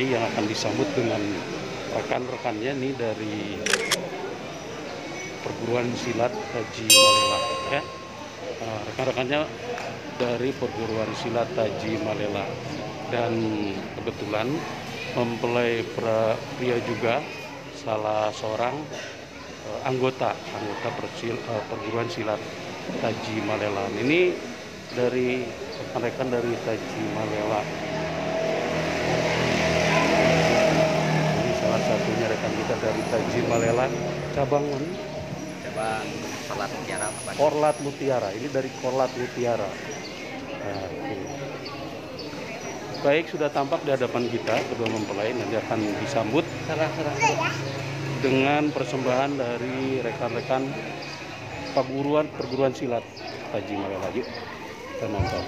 mempelai yang akan disambut dengan rekan-rekannya nih dari perguruan silat Taji Malela ya. Rekan-rekannya dari perguruan silat Taji Malela, dan kebetulan mempelai pria juga salah seorang anggota perguruan silat Taji Malela. Ini dari rekan-rekan dari Taji Malela. Ini salah satunya rekan kita dari Taji Malela, cabang Korlat Mutiara. Korlat Mutiara. Ini dari Korlat Mutiara. Nah, ini. Baik, sudah tampak di hadapan kita kedua mempelai, nanti akan disambut dengan persembahan dari rekan-rekan perguruan silat Taji Malela. Yuk kita nonton.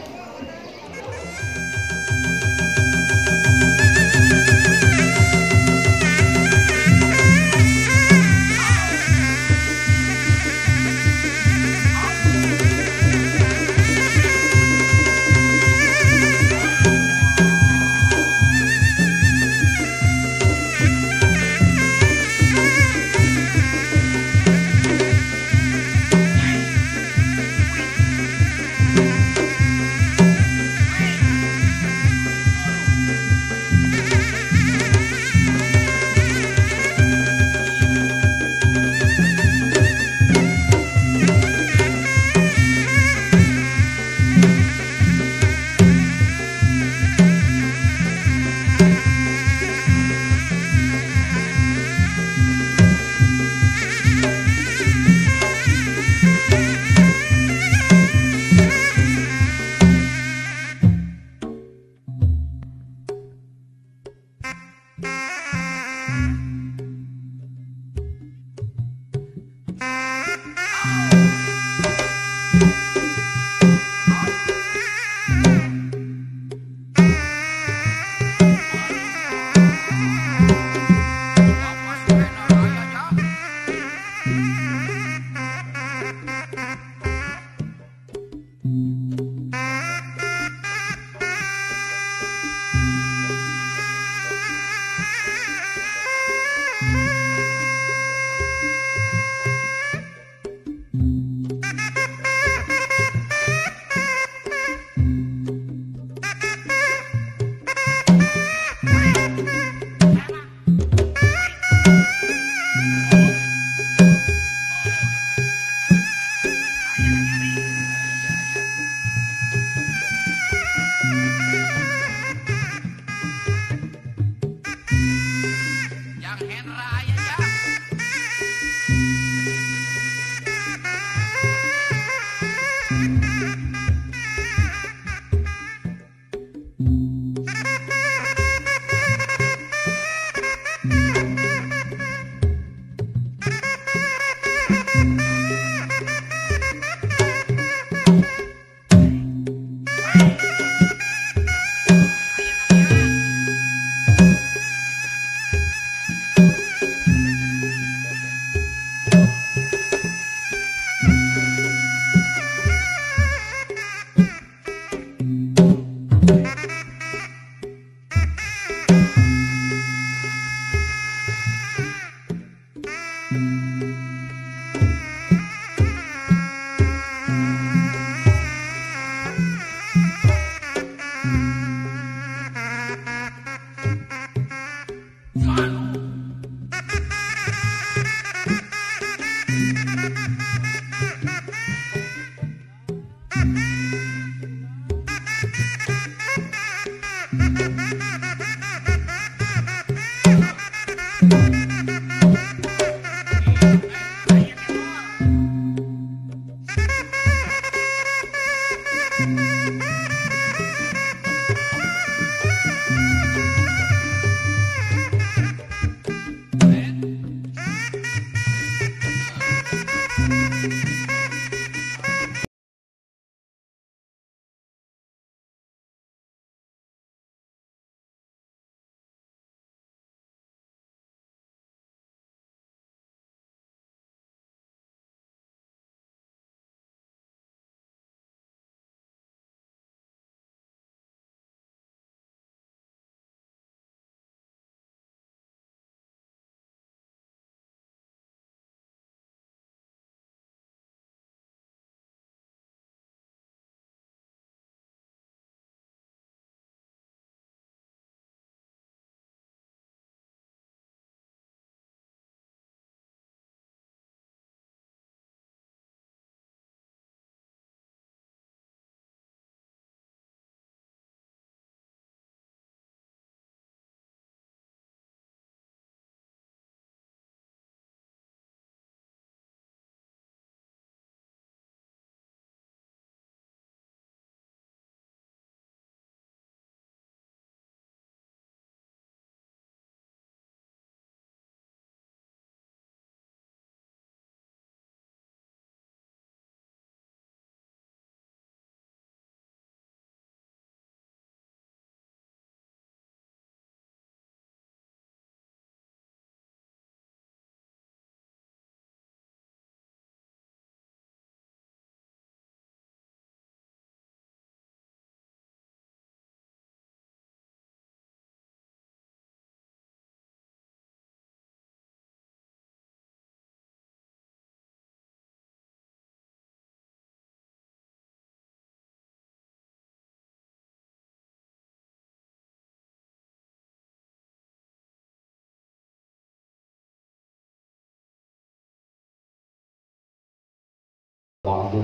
Ba'du.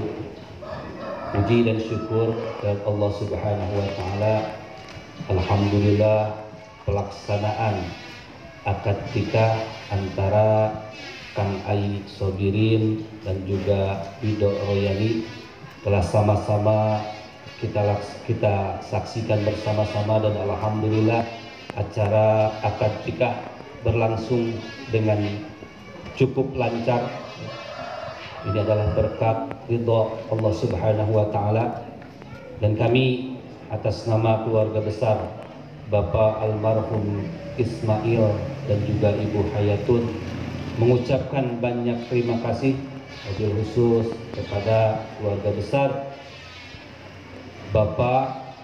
Puji dan syukur kepada Allah Subhanahu wa taala. Alhamdulillah, pelaksanaan akad nikah antara Kang Ai Sobirin dan juga Wido Royani telah sama-sama kita saksikan bersama-sama, dan alhamdulillah acara akad nikah berlangsung dengan cukup lancar. Ini adalah berkat ridha Allah Subhanahu wa taala, dan kami atas nama keluarga besar Bapak almarhum Ismail dan juga Ibu Hayatun mengucapkan banyak terima kasih wabil khusus kepada keluarga besar Bapak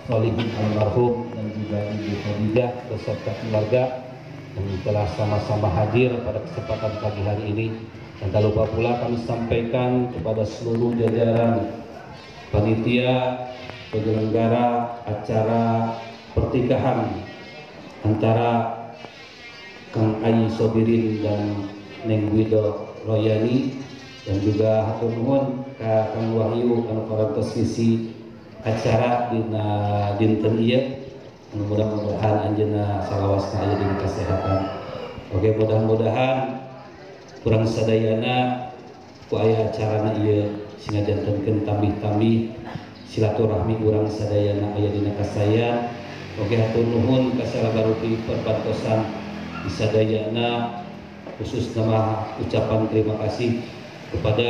Solihin almarhum dan juga Ibu Khadijah beserta keluarga yang telah sama-sama hadir pada kesempatan pagi hari ini. Dan tak lupa pula kami sampaikan kepada seluruh jajaran panitia penyelenggara acara pernikahan antara Kang Ai Sobirin dan Neng Wido Royani, dan juga hatur nuhun ka Kang Wahyu anu parantos ngisi acara dina dinten ieu. Mudah-mudahan anjeunna salawasna aya dina kesehatan. Oke, mudah-mudahan kurang sadayana ku aya acarana ieu singajantenkeun tambih-tambih silaturahmi urang sadayana aya dina kasayan. Oke, hatur nuhun ka salabarupi perbantosan di sadayana, khusus nama ucapan terima kasih kepada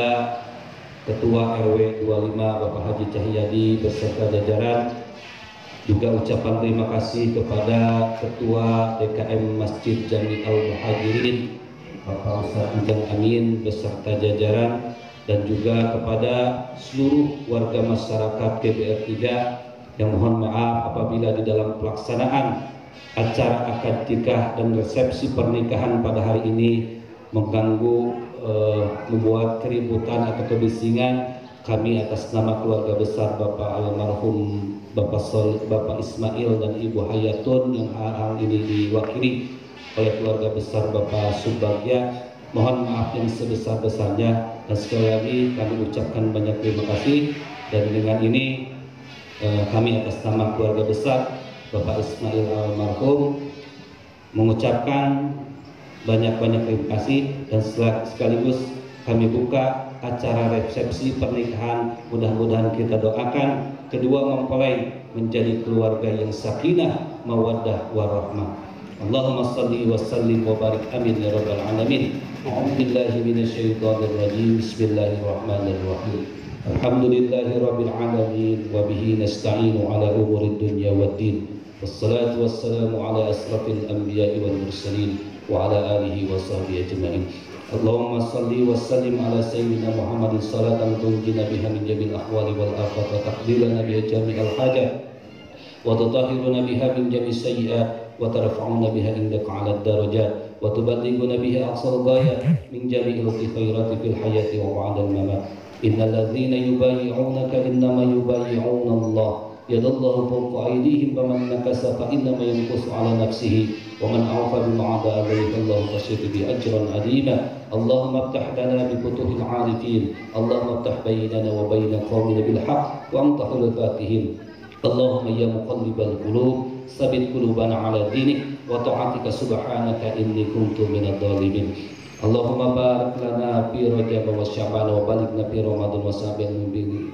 Ketua RW 25 Bapak Haji Cahyadi beserta jajaran, juga ucapan terima kasih kepada Ketua DKM Masjid Jami Al-Muhajirin Bapak Ustadz Ujang Amin beserta jajaran, dan juga kepada seluruh warga masyarakat GBR 3 yang mohon maaf apabila di dalam pelaksanaan acara akad nikah dan resepsi pernikahan pada hari ini mengganggu, membuat keributan atau kebisingan. Kami atas nama keluarga besar Bapak almarhum Bapak Ismail dan Ibu Hayatun yang hal ini diwakili oleh keluarga besar Bapak Subagya, mohon maaf yang sebesar-besarnya, dan sekali lagi kami ucapkan banyak terima kasih. Dan dengan ini kami atas nama keluarga besar Bapak Ismail almarhum mengucapkan banyak-banyak terima kasih, dan sekaligus kami buka acara resepsi pernikahan. Mudah-mudahan kita doakan kedua mempelai menjadi keluarga yang sakinah, mawaddah, warahmah. Allahumma salli wa sallim wa barik amin ya rabbal alamin. A'udzubillahi minasyaitonir rajim. Bismillahirrahmanirrahim. Alhamdulillahi rabbil alamin wa bihi nasta'inu ala umurid dunya waddin. Wassalatu wassalamu ala asrafil anbiya'i wal mursalin wa ala alihi wa sahbihi ajma'in. Allahumma salli wa sallim ala sayyidina Muhammadin salatan tunjina biha min jamil ahwali wal afat wa taqdilana biha jami'al hajat wa tutahhiruna biha min jami' sayyi'at wa tarfa'una biha indaka 'ala ad-darajat wa tuballighuna biha aqsal ghayat min jami'il khairati fil hayati wa ba'da al-mamat. Innal ladzina yubayyi'unaka innama yubayyi'una Allah yadallahu fawqa aydihim faman nakasa fa innama yanqusu 'ala nafsihi wa man awfa bima 'ada alayhi Allahu fashhadu bi ajran 'azima. Allahumma iftah lana bi futuhil 'arifin. Allahumma iftah bainana wa baina qaumina bil haqq wa anta khairul fatihin. Allahumma ya muqallibal qulub sabit qulubana ala dinik wa ta'atika subhanaka inni kuntu minadh dhalimin. Allahumma barik lana fi Rajab wa Sya'ban wa balighna fi Ramadan wa sabil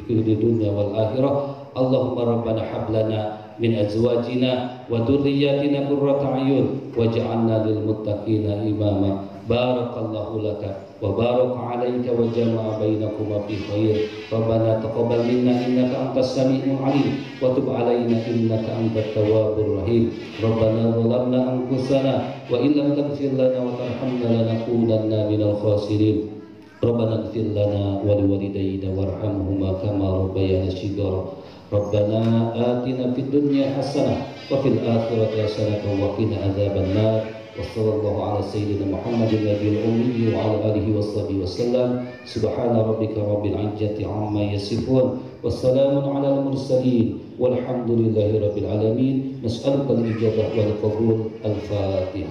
fi dunya wal akhirah. Allahumma rabbana hab lana min azwajina wa dhurriyyatina qurrata a'yun waj'alna lil muttaqina imama. Barakallahu laka wa baraka alayka wa jama'a bainakuma fi khair. Rabbana taqabbal minna innaka antas sami'ul alim wa tub alaina innaka antat tawwabur rahim. Rabbana zalamna anfusana wa illam taghfir lana wa tarhamna lanakunanna minal khasirin. Rabbana ighfir lana wa liwalidayna warhamhuma kama rabbayana shighara. Rabbana atina fid dunya hasanah wa fil akhirati hasanah wa qina adzabannar. Wassallallahu ala sayyidina Muhammadin nabiyil ummi wa ala alihi washabihi wasallam. Subhana rabbika rabbil izzati amma yasifun wassalamun ala al-mursalin walhamdulillahi rabbil alamin. Nas'aluka al-ijabah wal qabul. Al-Fatihah.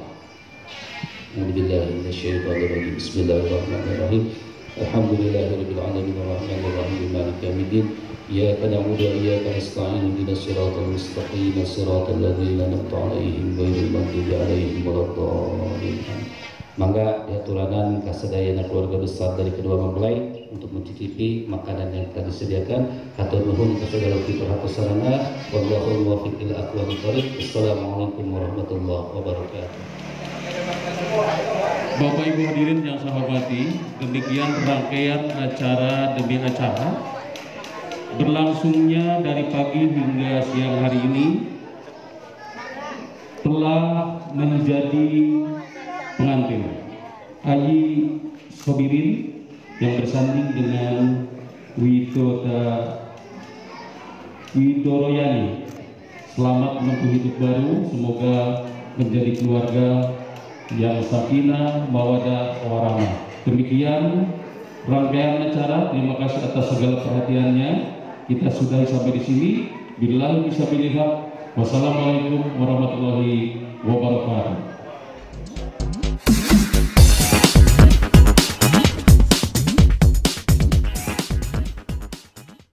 Bismillahirrahmanirrahim. Alhamdulillahirabbil alamin arrahmanir rahim maliki yaumiddin. Iyyaka na'budu wa iyyaka nasta'in ihdinas siratal mustaqim siratal ladzina an'amta 'alaihim ghairil maghdubi 'alaihim waladdallin. Mangga diaturanan kasadayana keluarga besar dari kedua mempelai untuk mencicipi makanan yang telah disediakan. Hatur nuhun kasegala piturhatusarana. Wallahul muwaffiq ila aqwamit thoriq. Assalamualaikum warahmatullahi wabarakatuh. Bapak Ibu hadirin yang saya hormati, demikian rangkaian acara demi acara berlangsungnya dari pagi hingga siang hari ini telah menjadi pengantin Ayi Sobirin yang bersanding dengan Widoroyani. Selamat menempuh hidup baru, semoga menjadi keluarga yang sakinah, mawadah, warahmah. Demikian rangkaian acara. Terima kasih atas segala perhatiannya. Kita sudah sampai di sini. Billahi bisa melihat. Wassalamualaikum warahmatullahi wabarakatuh.